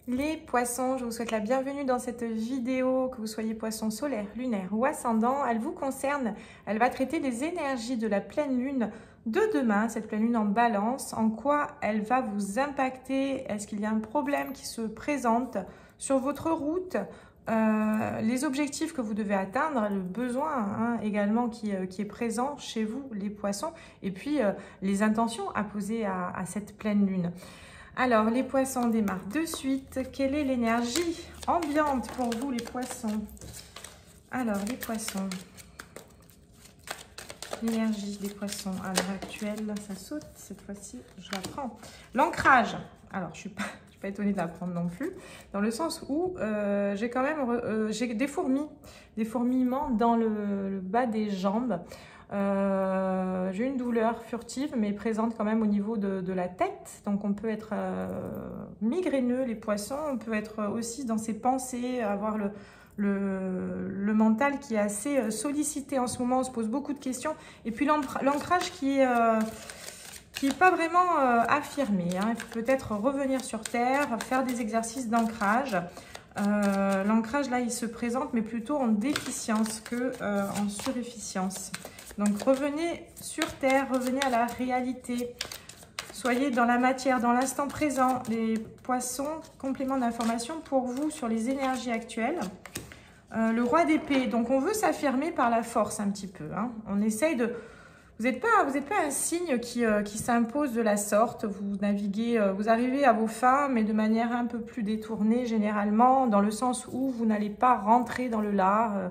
Les poissons, je vous souhaite la bienvenue dans cette vidéo, que vous soyez poisson solaire, lunaire ou ascendant. Elle vous concerne, elle va traiter des énergies de la pleine lune de demain, cette pleine lune en balance, en quoi elle va vous impacter, est-ce qu'il y a un problème qui se présente sur votre route, les objectifs que vous devez atteindre, le besoin également qui est présent chez vous, les poissons, et puis les intentions à poser à cette pleine lune. Alors, les poissons, on démarre de suite. Quelle est l'énergie ambiante pour vous, les poissons? Alors, les poissons. L'énergie des poissons à l'heure actuelle, ça saute. Cette fois-ci, je la prends. L'ancrage. Alors, je ne suis pas étonnée de la prendre non plus, dans le sens où j'ai quand même j'ai des fourmillements dans le bas des jambes. J'ai une douleur furtive mais présente quand même au niveau de la tête, donc on peut être migraineux, les poissons, on peut être aussi dans ses pensées, avoir le mental qui est assez sollicité en ce moment, on se pose beaucoup de questions, et puis l'ancrage qui est pas vraiment affirmé, hein. Il faut peut-être revenir sur terre, faire des exercices d'ancrage. L'ancrage là il se présente mais plutôt en déficience que en surefficience. Donc revenez sur terre, revenez à la réalité. Soyez dans la matière, dans l'instant présent. Les poissons, complément d'information pour vous sur les énergies actuelles. Le roi d'épée, donc on veut s'affirmer par la force un petit peu, hein. On essaye de... Vous n'êtes pas un signe qui s'impose de la sorte. Vous naviguez, vous arrivez à vos fins, mais de manière un peu plus détournée généralement, dans le sens où vous n'allez pas rentrer dans le lard.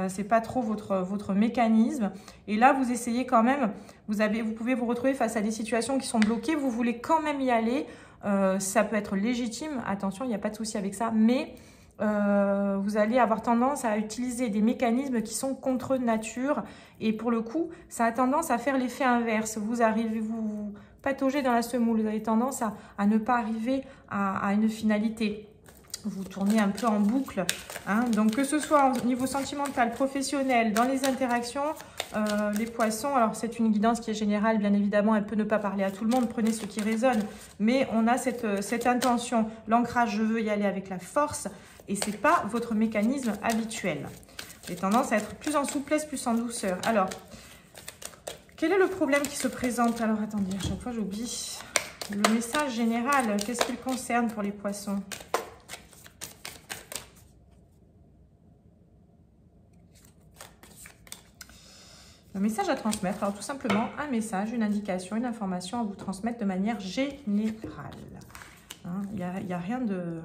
C'est pas trop votre mécanisme. Et là, vous essayez quand même. Vous pouvez vous retrouver face à des situations qui sont bloquées. Vous voulez quand même y aller. Ça peut être légitime. Attention, il n'y a pas de souci avec ça. Mais vous allez avoir tendance à utiliser des mécanismes qui sont contre nature, et pour le coup ça a tendance à faire l'effet inverse. Vous pataugez dans la semoule, vous avez tendance à ne pas arriver à une finalité, vous tournez un peu en boucle, hein. Donc que ce soit au niveau sentimental, professionnel, dans les interactions, les poissons, alors c'est une guidance qui est générale, bien évidemment, elle peut ne pas parler à tout le monde, prenez ce qui résonne, mais on a cette intention, l'ancrage, je veux y aller avec la force, et ce n'est pas votre mécanisme habituel. Vous avez tendance à être plus en souplesse, plus en douceur. Alors, quel est le problème qui se présente? Alors, attendez, à chaque fois j'oublie. Le message général, qu'est-ce qu'il concerne pour les poissons? Le message à transmettre, alors tout simplement un message, une indication, une information à vous transmettre de manière générale. Hein, il n'y a rien de...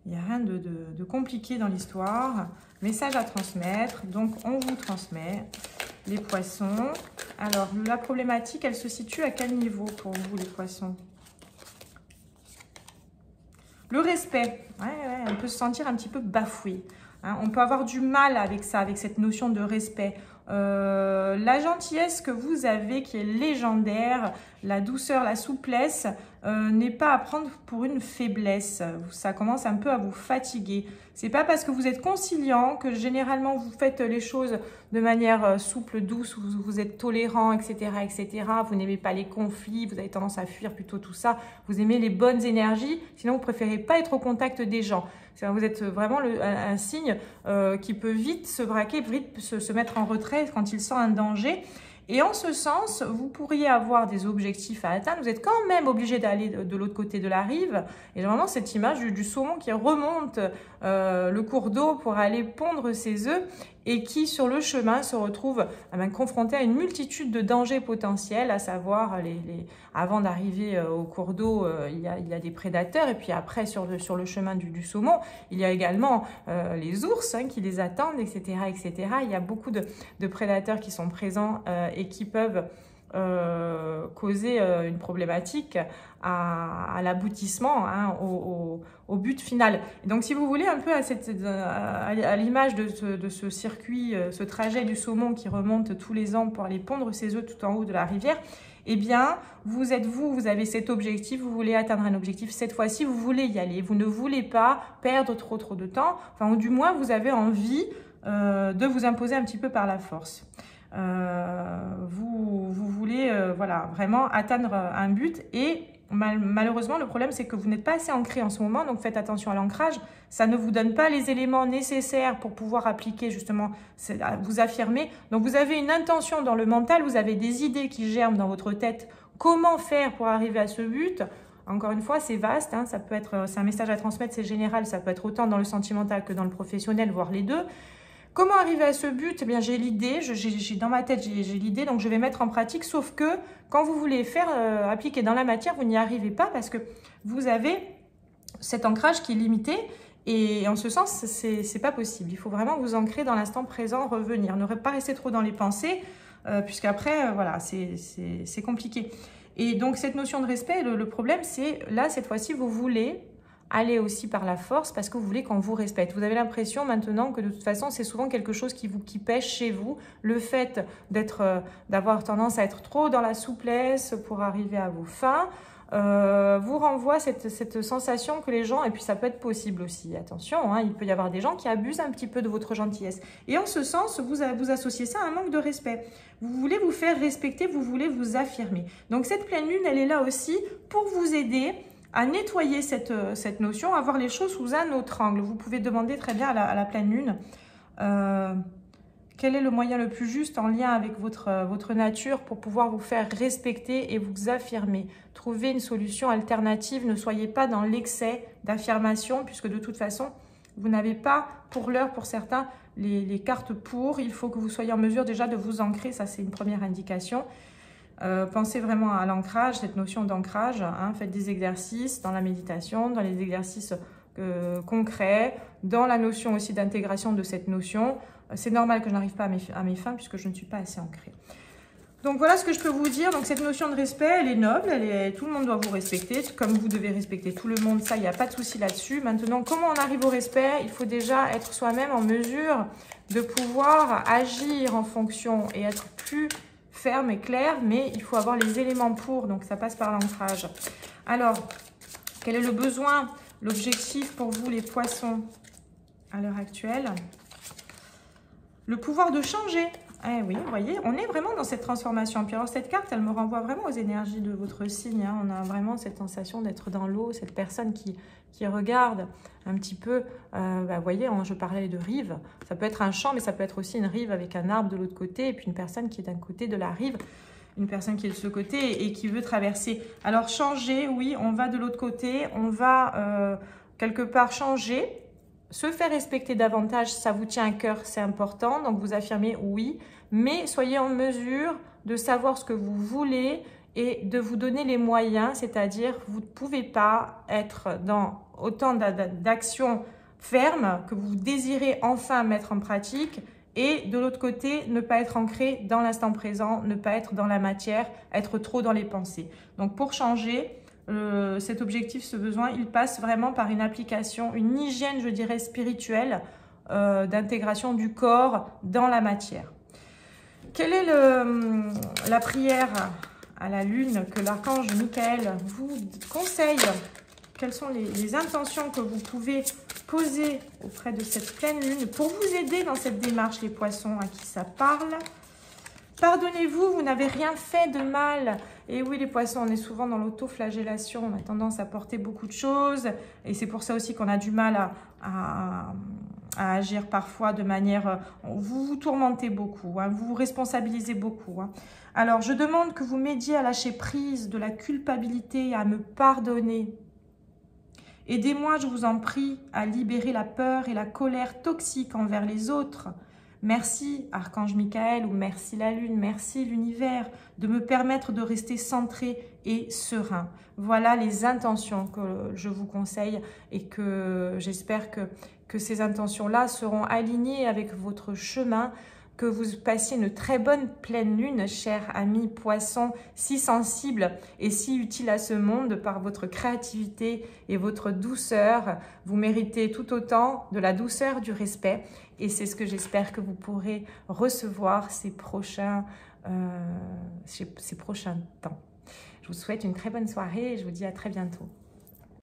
Il n'y a rien de compliqué dans l'histoire. Message à transmettre. Donc, on vous transmet les poissons. Alors, la problématique, elle se situe à quel niveau pour vous, les poissons? Le respect. Ouais, on peut se sentir un petit peu bafoué, hein. On peut avoir du mal avec ça, avec cette notion de respect. La gentillesse que vous avez, qui est légendaire, la douceur, la souplesse, n'est pas à prendre pour une faiblesse. Ça commence un peu à vous fatiguer. C'est pas parce que vous êtes conciliant que généralement vous faites les choses de manière souple, douce, vous êtes tolérant, etc., etc. Vous n'aimez pas les conflits, vous avez tendance à fuir plutôt tout ça. Vous aimez les bonnes énergies, sinon vous préférez pas être au contact des gens. Vous êtes vraiment un signe qui peut vite se braquer, vite se mettre en retrait quand il sent un danger. Et en ce sens, vous pourriez avoir des objectifs à atteindre. Vous êtes quand même obligé d'aller de l'autre côté de la rive. Et j'ai vraiment cette image du saumon qui remonte le cours d'eau pour aller pondre ses œufs et qui, sur le chemin, se retrouve confronté à une multitude de dangers potentiels, à savoir, avant d'arriver au cours d'eau, il y a des prédateurs. Et puis après, sur le chemin du saumon, il y a également les ours qui les attendent, etc., etc. Il y a beaucoup de prédateurs qui sont présents et qui peuvent causer une problématique à l'aboutissement, hein, au but final. Et donc si vous voulez un peu à l'image de ce circuit, ce trajet du saumon qui remonte tous les ans pour aller pondre ses œufs tout en haut de la rivière, eh bien vous avez cet objectif, vous voulez atteindre un objectif, cette fois-ci vous voulez y aller, vous ne voulez pas perdre trop de temps, enfin ou du moins vous avez envie de vous imposer un petit peu par la force. Vous voulez voilà, vraiment atteindre un but, et malheureusement, le problème, c'est que vous n'êtes pas assez ancré en ce moment, donc faites attention à l'ancrage. Ça ne vous donne pas les éléments nécessaires pour pouvoir appliquer, justement, vous affirmer. Donc, vous avez une intention dans le mental, vous avez des idées qui germent dans votre tête. Comment faire pour arriver à ce but? Encore une fois, c'est vaste, hein, ça peut être, c'est un message à transmettre, c'est général, ça peut être autant dans le sentimental que dans le professionnel, voire les deux. Comment arriver à ce but? Eh bien, j'ai l'idée, dans ma tête, j'ai l'idée, donc je vais mettre en pratique, sauf que quand vous voulez faire appliquer dans la matière, vous n'y arrivez pas parce que vous avez cet ancrage qui est limité et en ce sens, c'est pas possible. Il faut vraiment vous ancrer dans l'instant présent, revenir, ne pas rester trop dans les pensées, puisqu'après, voilà, c'est compliqué. Et donc, cette notion de respect, le problème, c'est là, cette fois-ci, vous voulez aller aussi par la force parce que vous voulez qu'on vous respecte. Vous avez l'impression maintenant que de toute façon, c'est souvent quelque chose qui pêche chez vous. Le fait d'avoir tendance à être trop dans la souplesse pour arriver à vos fins, vous renvoie cette sensation que les gens, et puis ça peut être possible aussi, attention, hein, il peut y avoir des gens qui abusent un petit peu de votre gentillesse. Et en ce sens, vous associez ça à un manque de respect. Vous voulez vous faire respecter, vous voulez vous affirmer. Donc cette pleine lune, elle est là aussi pour vous aider à nettoyer cette notion, à voir les choses sous un autre angle. Vous pouvez demander très bien à la pleine lune quel est le moyen le plus juste en lien avec votre nature pour pouvoir vous faire respecter et vous affirmer. Trouvez une solution alternative, ne soyez pas dans l'excès d'affirmation puisque de toute façon, vous n'avez pas pour l'heure, pour certains, les cartes pour. Il faut que vous soyez en mesure déjà de vous ancrer, ça c'est une première indication. Pensez vraiment à l'ancrage, cette notion d'ancrage, hein, faites des exercices dans la méditation, dans les exercices concrets, dans la notion aussi d'intégration de cette notion. C'est normal que je n'arrive pas à mes fins puisque je ne suis pas assez ancrée. Donc voilà ce que je peux vous dire. Donc cette notion de respect, elle est noble, tout le monde doit vous respecter, comme vous devez respecter tout le monde, ça il n'y a pas de souci là-dessus. Maintenant, comment on arrive au respect? Il faut déjà être soi-même en mesure de pouvoir agir en fonction et être plus ferme et clair, mais il faut avoir les éléments pour, donc ça passe par l'ancrage. Alors, quel est le besoin, l'objectif pour vous les poissons à l'heure actuelle? Le pouvoir de changer. Eh oui, vous voyez, on est vraiment dans cette transformation. Puis alors cette carte, elle me renvoie vraiment aux énergies de votre signe, hein. On a vraiment cette sensation d'être dans l'eau, cette personne qui regarde un petit peu, vous voyez, je parlais de rive, ça peut être un champ, mais ça peut être aussi une rive avec un arbre de l'autre côté, et puis une personne qui est d'un côté de la rive, une personne qui est de ce côté et qui veut traverser. Alors changer, oui, on va de l'autre côté, on va quelque part changer, se faire respecter davantage, ça vous tient à cœur, c'est important, donc vous affirmez oui, mais soyez en mesure de savoir ce que vous voulez et de vous donner les moyens, c'est-à-dire vous ne pouvez pas être dans autant d'actions fermes que vous désirez enfin mettre en pratique et de l'autre côté, ne pas être ancré dans l'instant présent, ne pas être dans la matière, être trop dans les pensées. Donc pour changer, cet objectif, ce besoin, il passe vraiment par une application, une hygiène, je dirais, spirituelle d'intégration du corps dans la matière. Quelle est la prière à la lune que l'archange Michael vous conseille? Quelles sont les intentions que vous pouvez poser auprès de cette pleine lune pour vous aider dans cette démarche, les poissons, à qui ça parle? Pardonnez-vous, vous n'avez rien fait de mal. Et oui, les poissons, on est souvent dans l'autoflagellation, on a tendance à porter beaucoup de choses. Et c'est pour ça aussi qu'on a du mal à agir parfois de manière... Vous vous tourmentez beaucoup, hein, vous vous responsabilisez beaucoup. Hein. Alors, je demande que vous m'aidiez à lâcher prise de la culpabilité, à me pardonner. Aidez-moi, je vous en prie, à libérer la peur et la colère toxique envers les autres. Merci, Archange Michael, ou merci la Lune, merci l'univers, de me permettre de rester centré et serein. Voilà les intentions que je vous conseille et que j'espère que ces intentions-là seront alignées avec votre chemin, que vous passiez une très bonne pleine lune, cher ami poisson, si sensible et si utile à ce monde par votre créativité et votre douceur. Vous méritez tout autant de la douceur, du respect, et c'est ce que j'espère que vous pourrez recevoir ces prochains temps. Je vous souhaite une très bonne soirée et je vous dis à très bientôt.